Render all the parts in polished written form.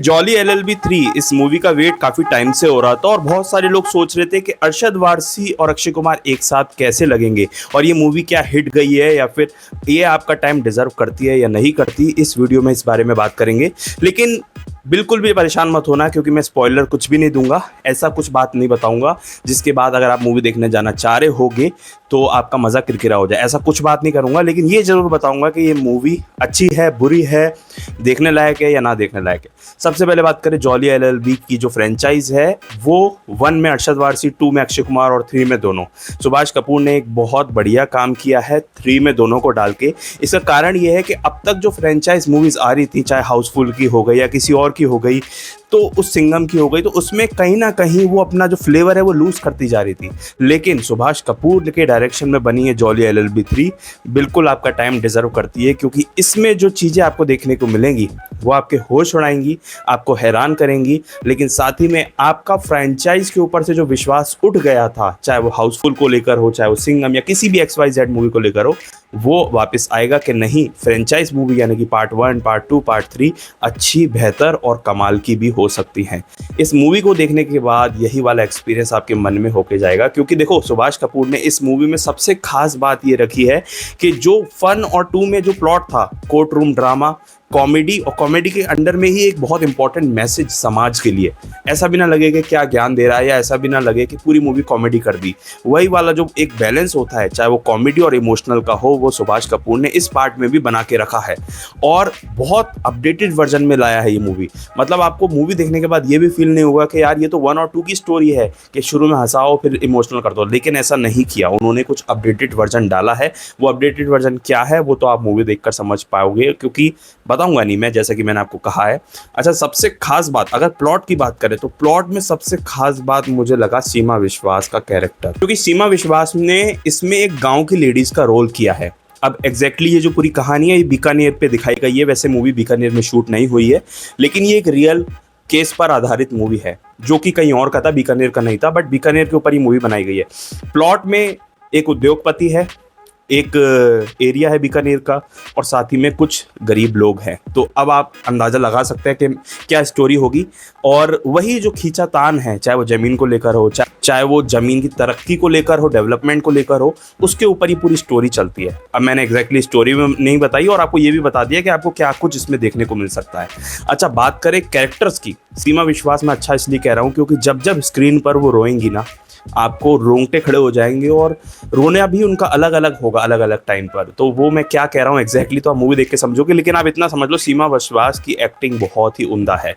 Jolly LLB 3 इस movie का wait काफी टाइम से हो रहा था और बहुत सारे लोग सोच रहे थे कि अरशद वारसी और अक्षय कुमार एक साथ कैसे लगेंगे और ये मूवी क्या हिट गई है या फिर ये आपका टाइम डिजर्व करती है या नहीं करती। इस वीडियो में इस बारे में बात करेंगे, लेकिन बिल्कुल भी परेशान मत होना क्योंकि मैं स्पॉइलर कुछ भी नहीं दूंगा। ऐसा कुछ बात नहीं बताऊंगा जिसके बाद अगर आप मूवी देखने जाना चाह रहे होगे तो आपका मज़ा किरकिरा हो जाए। ऐसा कुछ बात नहीं करूंगा, लेकिन ये जरूर बताऊंगा कि ये मूवी अच्छी है, बुरी है, देखने लायक है या ना देखने लायक है। सबसे पहले बात करें जॉली एलएलबी की जो फ्रेंचाइज है, वो 1 में अरशद वारसी, 2 में अक्षय कुमार और 3 में दोनों सुभाष कपूर ने एक बहुत बढ़िया काम किया है 3 में दोनों को डाल के। इसका कारण ये है कि अब तक जो फ्रेंचाइज मूवीज आ रही थी, चाहे हाउसफुल की हो गई या किसी और की हो गई, तो उस सिंघम की हो गई, तो उसमें कहीं ना कहीं वो अपना जो फ्लेवर है वो लूज करती जा रही थी। लेकिन सुभाष कपूर के डायरेक्शन में बनी है जॉली एलएलबी 3 बिल्कुल आपका टाइम डिजर्व करती है, क्योंकि इसमें जो चीज़ें आपको देखने को मिलेंगी वो आपके होश उड़ाएंगी, आपको हैरान करेंगी, लेकिन साथ ही में आपका फ्रेंचाइज के ऊपर से जो विश्वास उठ गया था, चाहे वो हाउसफुल को लेकर हो, चाहे वो सिंघम या किसी भी XYZ मूवी को लेकर हो, वो वापस आएगा कि नहीं, फ्रेंचाइज मूवी यानी कि पार्ट 1, पार्ट 2, पार्ट 3 अच्छी, बेहतर और कमाल की भी हो सकती हैं। इस मूवी को देखने के बाद यही वाला एक्सपीरियंस आपके मन में होके जाएगा, क्योंकि देखो सुभाष कपूर ने इस मूवी में सबसे खास बात ये रखी है कि जो फन और 2 में जो प्लॉट था, कोर्ट रूम ड्रामा, कॉमेडी, और कॉमेडी के अंडर में ही एक बहुत इंपॉर्टेंट मैसेज समाज के लिए, ऐसा भी ना लगे कि क्या ज्ञान दे रहा है या ऐसा भी ना लगे कि पूरी मूवी कॉमेडी कर दी। वही वाला जो एक बैलेंस होता है, चाहे वो कॉमेडी और इमोशनल का हो, वो सुभाष कपूर ने इस पार्ट में भी बना के रखा है और बहुत अपडेटेड वर्जन में लाया है ये मूवी। मतलब आपको मूवी देखने के बाद ये भी फील नहीं होगा कि यार ये तो 1 और 2 की स्टोरी है कि शुरू में हंसाओ फिर इमोशनल कर दो, लेकिन ऐसा नहीं किया उन्होंने, कुछ अपडेटेड वर्जन डाला है। वो अपडेटेड वर्जन क्या है वो तो आप मूवी देखकर समझ पाओगे, क्योंकि बताऊंगा नहीं मैं, जैसा कि मैंने आपको कहा है। अच्छा, सबसे खास बात अगर प्लॉट की बात करें तो प्लॉट में सबसे खास बात मुझे लगा सीमा विश्वास का कैरेक्टर, क्योंकि सीमा विश्वास ने इसमें एक गांव की लेडीज का रोल किया है। अब एग्जैक्टली ये जो पूरी कहानी है ये बीकानेर पे दिखाई गई है, वैसे मूवी बीकानेर में शूट नहीं हुई है, लेकिन ये एक रियल केस पर आधारित मूवी है जो कि कहीं और का था, बीकानेर का नहीं था, बट बीकानेर के ऊपर ये मूवी बनाई गई है। प्लॉट में एक उद्योगपति है, एक एरिया है बीकानेर का, और साथ ही में कुछ गरीब लोग हैं। तो अब आप अंदाज़ा लगा सकते हैं कि क्या स्टोरी होगी। और वही जो खींचातान है, चाहे वो ज़मीन को लेकर हो, चाहे वो ज़मीन की तरक्की को लेकर हो, डेवलपमेंट को लेकर हो, उसके ऊपर ही पूरी स्टोरी चलती है। अब मैंने एग्जैक्टली स्टोरी में नहीं बताई और आपको ये भी बता दिया कि आपको क्या कुछ इसमें देखने को मिल सकता है। अच्छा, बात करें कैरेक्टर्स की, सीमा विश्वास में अच्छा इसलिए कह रहा हूँ क्योंकि जब जब स्क्रीन पर वो रोएंगी ना, आपको रोंगटे खड़े हो जाएंगे, और रोना भी उनका अलग अलग होगा अलग अलग टाइम पर। तो वो मैं क्या कह रहा हूँ एग्जैक्टली तो आप मूवी देख के समझोगे, लेकिन आप इतना समझ लो सीमा विश्वास की एक्टिंग बहुत ही उम्दा है।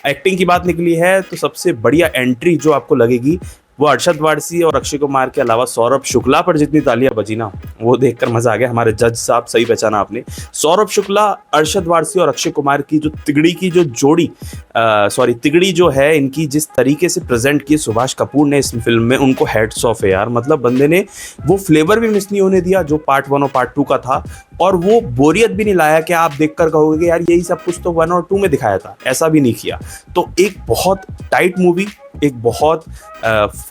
एक्टिंग की बात निकली है तो सबसे बढ़िया एंट्री जो आपको लगेगी वो अरशद वारसी और अक्षय कुमार के अलावा सौरभ शुक्ला पर जितनी तालियां बजी ना, वो देखकर मजा आ गया। हमारे जज साहब, सही पहचाना आपने, सौरभ शुक्ला, अरशद वारसी और अक्षय कुमार की जो तिगड़ी की जो जोड़ी, तिगड़ी जो है इनकी, जिस तरीके से प्रेजेंट की सुभाष कपूर ने इस फिल्म में, उनको हेड्स ऑफ है यार। मतलब बंदे ने वो फ्लेवर भी मिस नहीं होने दिया जो पार्ट 1 और पार्ट 2 का था, और वो बोरियत भी नहीं लाया कि आप देखकर कहोगे कि यार यही सब कुछ तो 1 और 2 में दिखाया था, ऐसा भी नहीं किया। तो एक बहुत टाइट मूवी, एक बहुत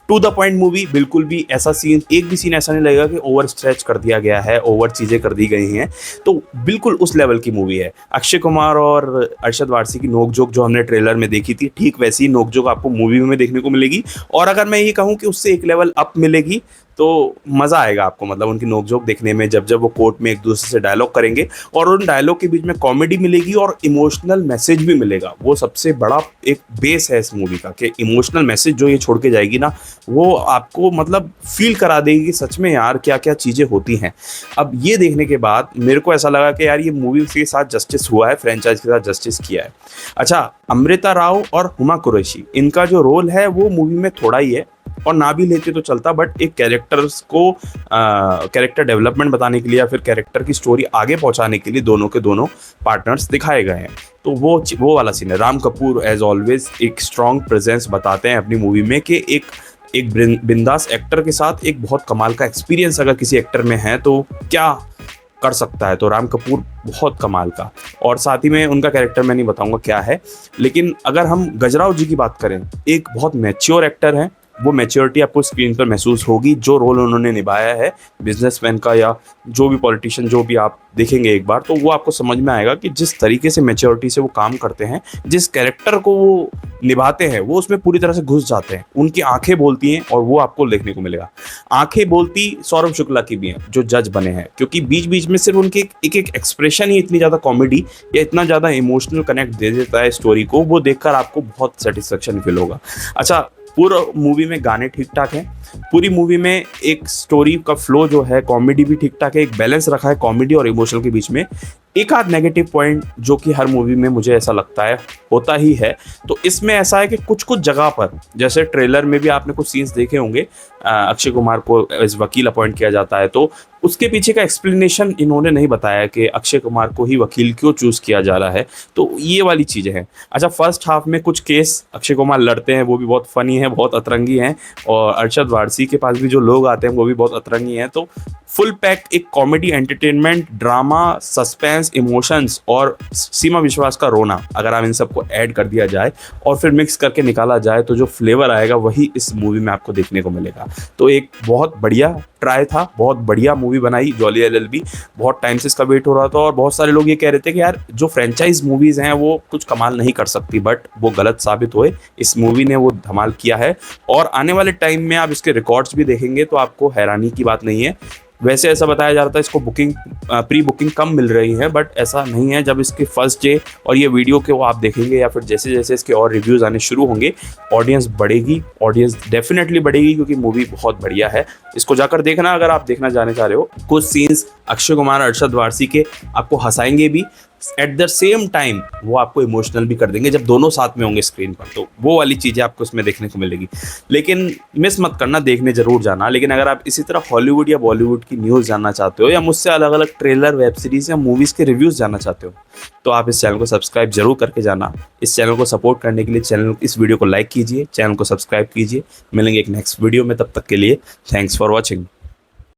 टू द पॉइंट मूवी, बिल्कुल भी ऐसा सीन, एक भी सीन ऐसा नहीं लगेगा कि ओवर स्ट्रेच कर दिया गया है, ओवर चीज़ें कर दी गई हैं। तो बिल्कुल उस लेवल की मूवी है। अक्षय कुमार और अरशद वारसी की नोकझोंक जो हमने ट्रेलर में देखी थी, ठीक वैसी ही नोकझोंक आपको मूवी में देखने को मिलेगी, और अगर मैं ये कहूँ कि उससे एक लेवल अप मिलेगी तो मज़ा आएगा आपको। मतलब उनकी नोकझोंक देखने में, जब जब वो कोर्ट में एक दूसरे से डायलॉग करेंगे और उन डायलॉग के बीच में कॉमेडी मिलेगी और इमोशनल मैसेज भी मिलेगा। वो सबसे बड़ा एक बेस है इस मूवी का कि इमोशनल मैसेज जो ये छोड़ के जाएगी ना, वो आपको मतलब फील करा देगी कि सच में यार क्या क्या चीज़ें होती हैं। अब ये देखने के बाद मेरे को ऐसा लगा कि यार ये मूवी के साथ जस्टिस हुआ है, फ्रेंचाइज के साथ जस्टिस किया है। अच्छा, अमृता राव और हुमा कुरैशी, इनका जो रोल है वो मूवी में थोड़ा ही है, और ना भी लेते तो चलता, बट एक कैरेक्टर्स को कैरेक्टर डेवलपमेंट बताने के लिए या फिर कैरेक्टर की स्टोरी आगे पहुंचाने के लिए दोनों के दोनों पार्टनर्स दिखाए गए हैं। तो वो वाला सीन है। राम कपूर एज ऑलवेज एक स्ट्रॉन्ग प्रेजेंस बताते हैं अपनी मूवी में कि एक बिंदास एक्टर के साथ एक बहुत कमाल का एक्सपीरियंस अगर किसी एक्टर में है तो क्या कर सकता है। तो राम कपूर बहुत कमाल का, और साथ ही में उनका कैरेक्टर मैं नहीं बताऊंगा क्या है। लेकिन अगर हम गजराव जी की बात करें, एक बहुत मैच्योर एक्टर हैं, वो मैच्योरिटी आपको स्क्रीन पर महसूस होगी। जो रोल उन्होंने निभाया है बिजनेसमैन का या जो भी पॉलिटिशियन, जो भी आप देखेंगे एक बार, तो वो आपको समझ में आएगा कि जिस तरीके से मैच्योरिटी से वो काम करते हैं, जिस कैरेक्टर को वो निभाते हैं, वो उसमें पूरी तरह से घुस जाते हैं। उनकी आंखें बोलती हैं और वो आपको देखने को मिलेगा। आंखें बोलती सौरभ शुक्ला की भी हैं जो जज बने हैं, क्योंकि बीच बीच में सिर्फ उनके एक एक एक्सप्रेशन ही इतनी ज़्यादा कॉमेडी या इतना ज़्यादा इमोशनल कनेक्ट दे देता है स्टोरी को, वो देखकर आपको बहुत सेटिस्फेक्शन फील होगा। अच्छा, पूरा मूवी में गाने ठीक ठाक हैं, पूरी मूवी में एक स्टोरी का फ्लो जो है, कॉमेडी भी ठीक ठाक है, एक बैलेंस रखा है कॉमेडी और इमोशनल के बीच में। एक आध नेगेटिव पॉइंट जो कि हर मूवी में मुझे ऐसा लगता है होता ही है, तो इसमें ऐसा है कि कुछ कुछ जगह पर, जैसे ट्रेलर में भी आपने कुछ सीन्स देखे होंगे, अक्षय कुमार को एज वकील अपॉइंट किया जाता है, तो उसके पीछे का एक्सप्लेनेशन इन्होंने नहीं बताया कि अक्षय कुमार को ही वकील क्यों चूज़ किया जा रहा है, तो ये वाली चीज़ें हैं। अच्छा, फर्स्ट हाफ में कुछ केस अक्षय कुमार लड़ते हैं, वो भी बहुत फनी है, बहुत अतरंगी हैं, और अरशद वारसी के पास भी जो लोग आते हैं वो भी बहुत अतरंगी हैं। तो फुल पैक एक comedy, entertainment, drama, suspense, emotions और सीमा विश्वास का रोना, अगर आप इन सबको ऐड कर दिया जाए और फिर मिक्स करके निकाला जाए, तो जो फ्लेवर आएगा वही इस मूवी में आपको देखने को मिलेगा। तो एक बहुत बढ़िया ट्राई था, बहुत बढ़िया मूवी बनाई जॉली एलएलबी। बहुत टाइम से इसका वेट हो रहा था और बहुत सारे लोग ये कह रहे थे कि यार जो फ्रेंचाइज मूवीज़ हैं वो कुछ कमाल नहीं कर सकती, बट वो गलत साबित हुए। इस मूवी ने वो धमाल किया है और आने वाले टाइम में आप इसके रिकॉर्ड्स भी देखेंगे तो आपको हैरानी की बात नहीं है। वैसे ऐसा बताया जा रहा था इसको प्री बुकिंग कम मिल रही है, बट ऐसा नहीं है। जब इसके फर्स्ट डे और ये वीडियो के वो आप देखेंगे या फिर जैसे जैसे इसके और रिव्यूज़ आने शुरू होंगे, ऑडियंस बढ़ेगी, ऑडियंस डेफिनेटली बढ़ेगी, क्योंकि मूवी बहुत बढ़िया है। इसको जाकर देखना अगर आप देखना जाने चाह रहे हो। कुछ सीन्स अक्षय कुमार, अरशद वारसी के आपको हंसाएंगे भी, एट द सेम टाइम वो आपको इमोशनल भी कर देंगे जब दोनों साथ में होंगे स्क्रीन पर, तो वो वाली चीज़ें आपको इसमें देखने को मिलेगी। लेकिन मिस मत करना, देखने ज़रूर जाना। लेकिन अगर आप इसी तरह हॉलीवुड या बॉलीवुड की न्यूज़ जानना चाहते हो या मुझसे अलग अलग ट्रेलर, वेब सीरीज़ या मूवीज़ के रिव्यूज़ जानना चाहते हो, तो आप इस चैनल को सब्सक्राइब जरूर करके जाना। इस चैनल को सपोर्ट करने के लिए इस वीडियो को लाइक कीजिए, चैनल को सब्सक्राइब कीजिए। मिलेंगे एक नेक्स्ट वीडियो में, तब तक के लिए थैंक्स फॉर वॉचिंग।